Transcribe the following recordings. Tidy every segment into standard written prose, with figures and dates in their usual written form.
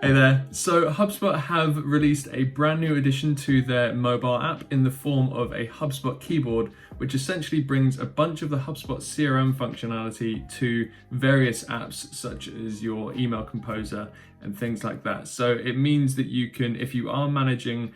Hey there. So HubSpot have released a brand new addition to their mobile app in the form of a HubSpot Keyboard, which essentially brings a bunch of the HubSpot CRM functionality to various apps such as your email composer and things like that. So it means that you can, if you are managing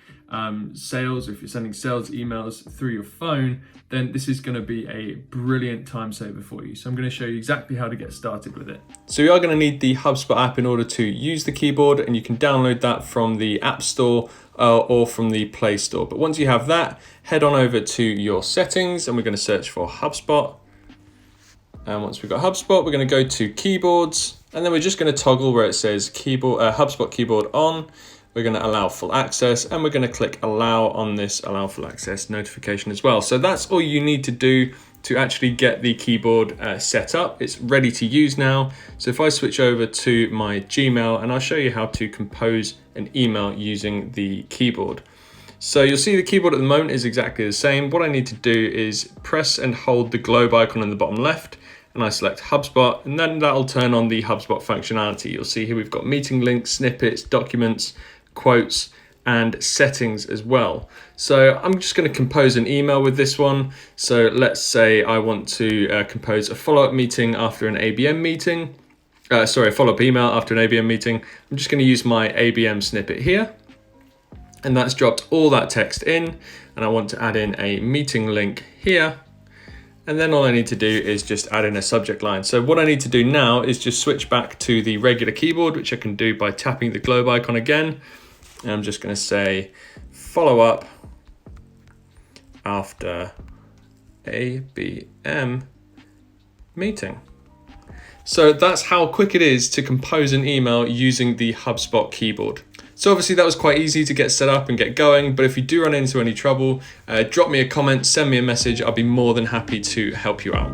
sales, or if you're sending sales emails through your phone, then this is going to be a brilliant time saver for you. So I'm going to show you exactly how to get started with it. So you are going to need the HubSpot app in order to use the keyboard, and you can download that from the App Store or from the Play Store. But once you have that, head on over to your settings and we're going to search for HubSpot. And once we've got HubSpot, we're going to go to keyboards, and then we're just going to toggle where it says keyboard, HubSpot keyboard on. We're going to allow full access, and we're going to click allow on this allow full access notification as well. So that's all you need to do to actually get the keyboard set up. It's ready to use now. So if I switch over to my Gmail, and I'll show you how to compose an email using the keyboard. So you'll see the keyboard at the moment is exactly the same. What I need to do is press and hold the globe icon in the bottom left, and I select HubSpot, and then that'll turn on the HubSpot functionality. You'll see here we've got meeting links, snippets, documents, quotes, and settings as well. So I'm just going to compose an email with this one. So let's say I want to compose a follow-up meeting after an ABM meeting. A follow-up email after an ABM meeting. I'm just going to use my ABM snippet here. And that's dropped all that text in. And I want to add in a meeting link here. And then all I need to do is just add in a subject line. So what I need to do now is just switch back to the regular keyboard, which I can do by tapping the globe icon again. And I'm just going to say follow up after ABM meeting. So that's how quick it is to compose an email using the HubSpot keyboard. So obviously that was quite easy to get set up and get going, but if you do run into any trouble, drop me a comment, send me a message. I'll be more than happy to help you out.